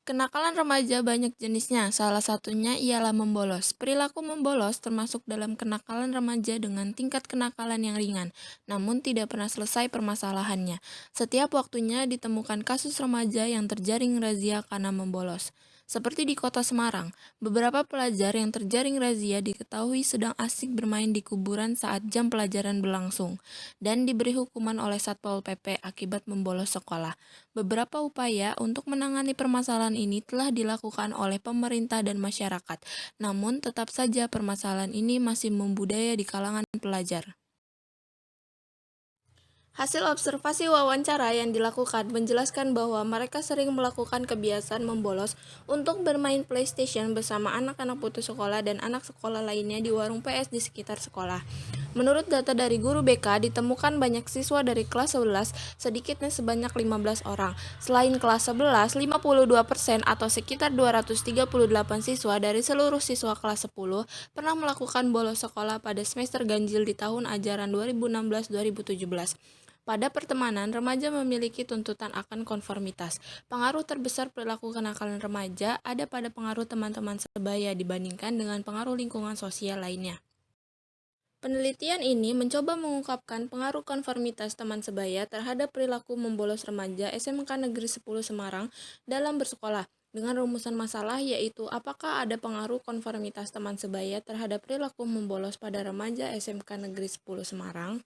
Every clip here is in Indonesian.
Kenakalan remaja banyak jenisnya, salah satunya ialah membolos. Perilaku membolos termasuk dalam kenakalan remaja dengan tingkat kenakalan yang ringan, namun tidak pernah selesai permasalahannya. Setiap waktunya ditemukan kasus remaja yang terjaring razia karena membolos. Seperti di kota Semarang, beberapa pelajar yang terjaring razia diketahui sedang asik bermain di kuburan saat jam pelajaran berlangsung, dan diberi hukuman oleh Satpol PP akibat membolos sekolah. Beberapa upaya untuk menangani permasalahan ini telah dilakukan oleh pemerintah dan masyarakat, namun tetap saja permasalahan ini masih membudaya di kalangan pelajar. Hasil observasi wawancara yang dilakukan menjelaskan bahwa mereka sering melakukan kebiasaan membolos untuk bermain PlayStation bersama anak-anak putus sekolah dan anak sekolah lainnya di warung PS di sekitar sekolah. Menurut data dari guru BK, ditemukan banyak siswa dari kelas 11, sedikitnya sebanyak 15 orang. Selain kelas 11, 52% atau sekitar 238 siswa dari seluruh siswa kelas 10 pernah melakukan bolos sekolah pada semester ganjil di tahun ajaran 2016-2017. Pada pertemanan, remaja memiliki tuntutan akan konformitas. Pengaruh terbesar perilaku kenakalan remaja ada pada pengaruh teman-teman sebaya dibandingkan dengan pengaruh lingkungan sosial lainnya. Penelitian ini mencoba mengungkapkan pengaruh konformitas teman sebaya terhadap perilaku membolos remaja SMK Negeri 10 Semarang dalam bersekolah, dengan rumusan masalah yaitu apakah ada pengaruh konformitas teman sebaya terhadap perilaku membolos pada remaja SMK Negeri 10 Semarang.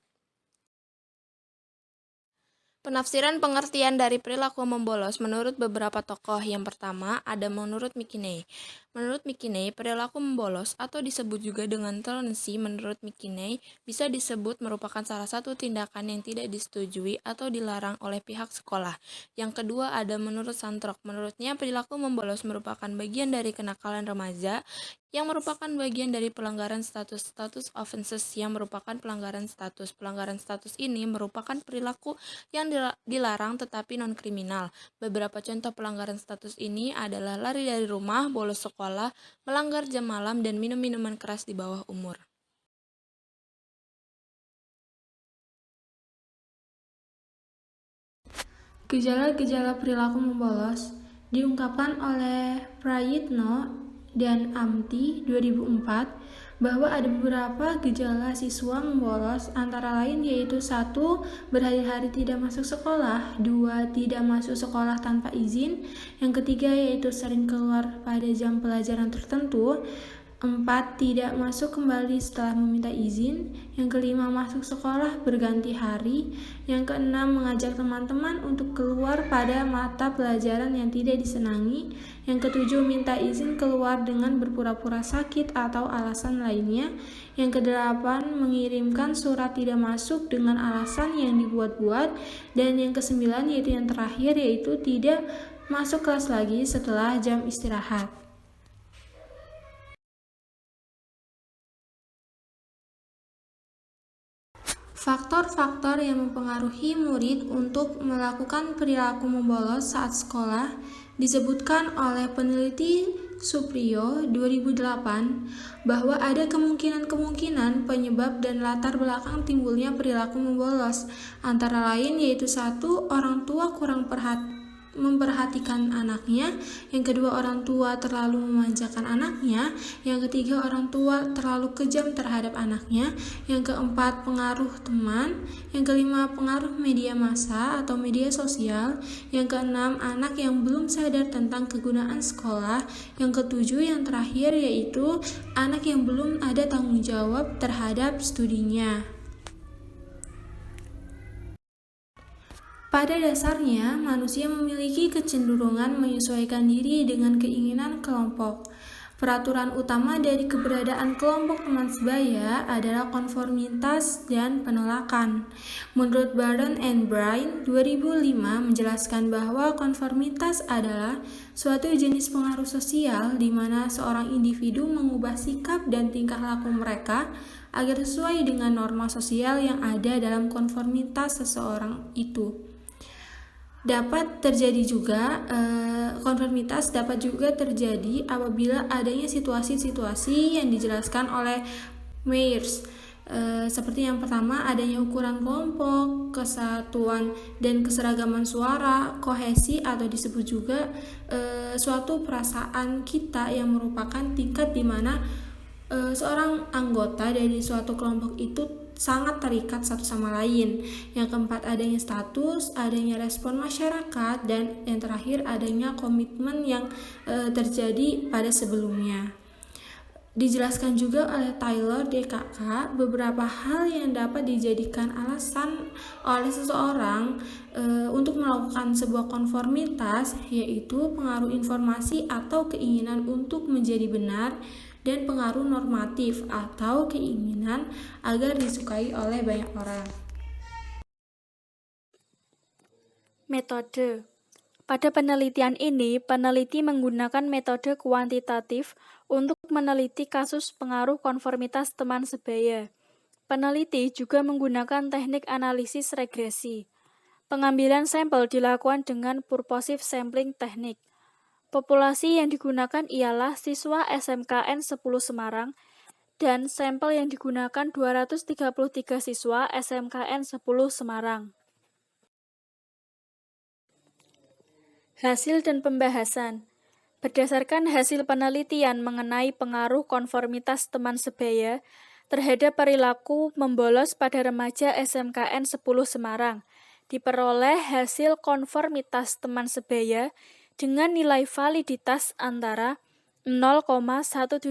Penafsiran pengertian dari perilaku membolos menurut beberapa tokoh. Yang pertama, ada menurut McKinney. Menurut McKinney, perilaku membolos atau disebut juga dengan truancy menurut McKinney bisa disebut merupakan salah satu tindakan yang tidak disetujui atau dilarang oleh pihak sekolah. Yang kedua, ada menurut Santrok. Menurutnya, perilaku membolos merupakan bagian dari kenakalan remaja yang merupakan bagian dari pelanggaran status offenses yang merupakan pelanggaran status. Pelanggaran status ini merupakan perilaku yang dilarang tetapi non-kriminal. Beberapa contoh pelanggaran status ini adalah lari dari rumah, bolos sekolah, melanggar jam malam, dan minum minuman keras di bawah umur. Gejala-gejala perilaku membolos diungkapkan oleh Prayitno dan Amti 2004 bahwa ada beberapa gejala siswa membolos antara lain yaitu 1. Berhari-hari tidak masuk sekolah, 2. Tidak masuk sekolah tanpa izin, yang ketiga yaitu sering keluar pada jam pelajaran tertentu, 4. Tidak masuk kembali setelah meminta izin. Yang kelima, masuk sekolah berganti hari. Yang keenam, mengajak teman-teman untuk keluar pada mata pelajaran yang tidak disenangi. Yang ketujuh, minta izin keluar dengan berpura-pura sakit atau alasan lainnya. Yang kedelapan, mengirimkan surat tidak masuk dengan alasan yang dibuat-buat. Dan yang kesembilan, yaitu yang terakhir, yaitu tidak masuk kelas lagi setelah jam istirahat. Faktor-faktor yang mempengaruhi murid untuk melakukan perilaku membolos saat sekolah disebutkan oleh peneliti Supriyo 2008 bahwa ada kemungkinan-kemungkinan penyebab dan latar belakang timbulnya perilaku membolos, antara lain yaitu 1. Orang tua kurang memperhatikan anaknya, yang kedua orang tua terlalu memanjakan anaknya, yang ketiga orang tua terlalu kejam terhadap anaknya, yang keempat pengaruh teman, yang kelima pengaruh media massa atau media sosial, yang keenam anak yang belum sadar tentang kegunaan sekolah, yang ketujuh yang terakhir yaitu anak yang belum ada tanggung jawab terhadap studinya. Pada dasarnya, manusia memiliki kecenderungan menyesuaikan diri dengan keinginan kelompok. Peraturan utama dari keberadaan kelompok teman sebaya adalah konformitas dan penolakan. Menurut Baron and Brine 2005 menjelaskan bahwa konformitas adalah suatu jenis pengaruh sosial di mana seorang individu mengubah sikap dan tingkah laku mereka agar sesuai dengan norma sosial yang ada dalam konformitas seseorang itu. Dapat terjadi juga konformitas dapat juga terjadi apabila adanya situasi-situasi yang dijelaskan oleh Myers Seperti yang pertama, adanya ukuran kelompok, kesatuan dan keseragaman suara, kohesi atau disebut juga suatu perasaan kita yang merupakan tingkat di mana seorang anggota dari suatu kelompok itu sangat terikat satu sama lain. Yang keempat, adanya status, adanya respon masyarakat, dan yang terakhir adanya komitmen yang terjadi pada sebelumnya. Dijelaskan juga oleh Taylor DKK beberapa hal yang dapat dijadikan alasan oleh seseorang untuk melakukan sebuah konformitas, yaitu pengaruh informasi atau keinginan untuk menjadi benar, dan pengaruh normatif atau keinginan agar disukai oleh banyak orang. Metode. Pada penelitian ini, peneliti menggunakan metode kuantitatif untuk meneliti kasus pengaruh konformitas teman sebaya. Peneliti juga menggunakan teknik analisis regresi. Pengambilan sampel dilakukan dengan purposive sampling teknik. Populasi yang digunakan ialah siswa SMKN 10 Semarang dan sampel yang digunakan 233 siswa SMKN 10 Semarang. Hasil dan pembahasan. Berdasarkan hasil penelitian mengenai pengaruh konformitas teman sebaya terhadap perilaku membolos pada remaja SMKN 10 Semarang, diperoleh hasil konformitas teman sebaya dengan nilai validitas antara 0,179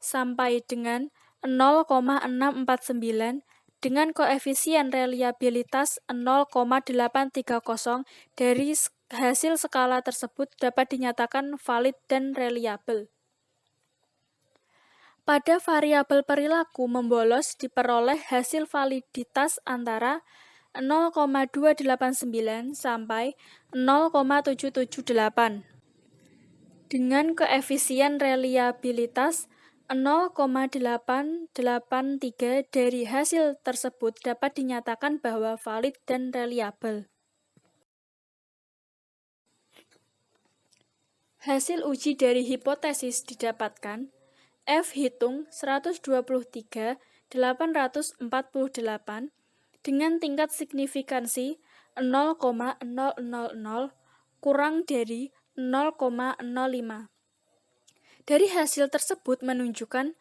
sampai dengan 0,649 dengan koefisien reliabilitas 0,830 dari hasil skala tersebut dapat dinyatakan valid dan reliabel. Pada variabel perilaku membolos diperoleh hasil validitas antara 0,289 sampai 0,778 dengan koefisien reliabilitas 0,883 dari hasil tersebut dapat dinyatakan bahwa valid dan reliabel. Hasil uji dari hipotesis didapatkan F hitung 123.848 dengan tingkat signifikansi 0,000 kurang dari 0,05. Dari hasil tersebut menunjukkan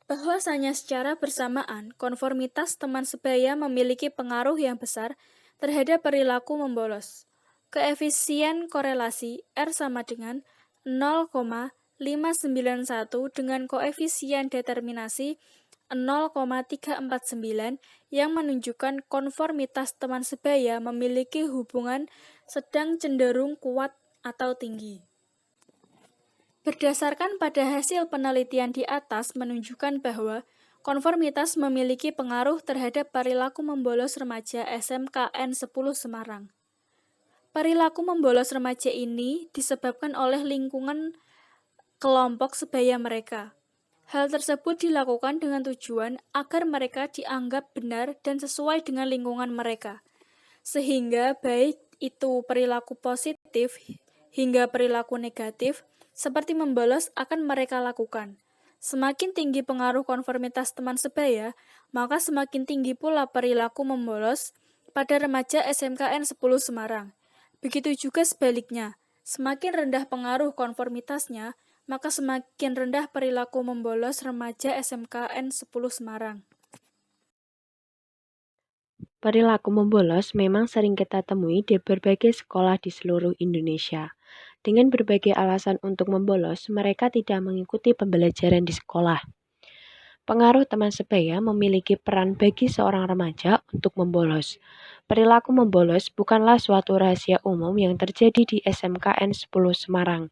bahwasanya secara bersamaan konformitas teman sebaya memiliki pengaruh yang besar terhadap perilaku membolos. Koefisien korelasi R sama dengan 0,591 dengan koefisien determinasi 0,349 yang menunjukkan konformitas teman sebaya memiliki hubungan sedang cenderung kuat atau tinggi. Berdasarkan pada hasil penelitian di atas menunjukkan bahwa konformitas memiliki pengaruh terhadap perilaku membolos remaja SMKN 10 Semarang. Perilaku membolos remaja ini disebabkan oleh lingkungan kelompok sebaya mereka. Hal tersebut dilakukan dengan tujuan agar mereka dianggap benar dan sesuai dengan lingkungan mereka, sehingga baik itu perilaku positif hingga perilaku negatif seperti membolos akan mereka lakukan. Semakin tinggi pengaruh konformitas teman sebaya, maka semakin tinggi pula perilaku membolos pada remaja SMKN 10 Semarang. Begitu juga sebaliknya, semakin rendah pengaruh konformitasnya, maka semakin rendah perilaku membolos remaja SMKN 10 Semarang. Perilaku membolos memang sering kita temui di berbagai sekolah di seluruh Indonesia. Dengan berbagai alasan untuk membolos, mereka tidak mengikuti pembelajaran di sekolah. Pengaruh teman sebaya memiliki peran bagi seorang remaja untuk membolos. Perilaku membolos bukanlah suatu rahasia umum yang terjadi di SMKN 10 Semarang.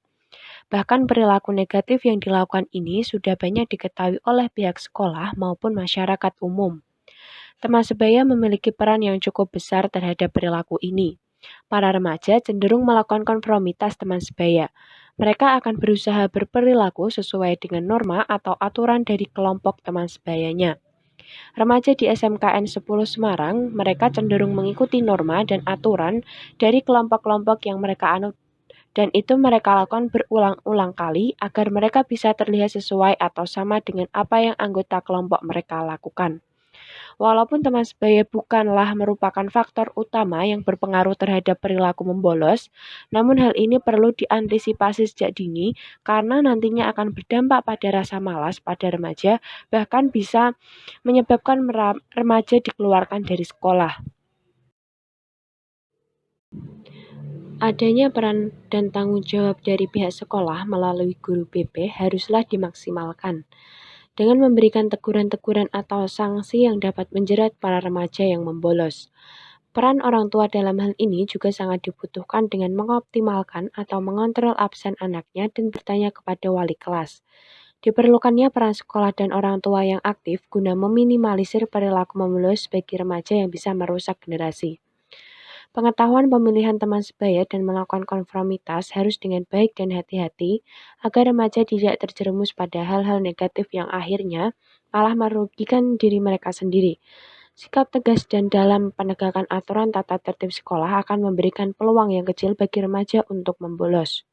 Bahkan perilaku negatif yang dilakukan ini sudah banyak diketahui oleh pihak sekolah maupun masyarakat umum. Teman sebaya memiliki peran yang cukup besar terhadap perilaku ini. Para remaja cenderung melakukan konformitas teman sebaya. Mereka akan berusaha berperilaku sesuai dengan norma atau aturan dari kelompok teman sebayanya. Remaja di SMKN 10 Semarang, mereka cenderung mengikuti norma dan aturan dari kelompok-kelompok yang mereka anut dan itu mereka lakukan berulang-ulang kali agar mereka bisa terlihat sesuai atau sama dengan apa yang anggota kelompok mereka lakukan. Walaupun teman sebaya bukanlah merupakan faktor utama yang berpengaruh terhadap perilaku membolos, namun hal ini perlu diantisipasi sejak dini karena nantinya akan berdampak pada rasa malas pada remaja, bahkan bisa menyebabkan remaja dikeluarkan dari sekolah. Adanya peran dan tanggung jawab dari pihak sekolah melalui guru BP haruslah dimaksimalkan dengan memberikan teguran-teguran atau sanksi yang dapat menjerat para remaja yang membolos. Peran orang tua dalam hal ini juga sangat dibutuhkan dengan mengoptimalkan atau mengontrol absen anaknya dan bertanya kepada wali kelas. Diperlukannya peran sekolah dan orang tua yang aktif guna meminimalisir perilaku membolos bagi remaja yang bisa merusak generasi. Pengetahuan pemilihan teman sebaya dan melakukan konformitas harus dengan baik dan hati-hati agar remaja tidak terjerumus pada hal-hal negatif yang akhirnya malah merugikan diri mereka sendiri. Sikap tegas dan dalam penegakan aturan tata tertib sekolah akan memberikan peluang yang kecil bagi remaja untuk membolos.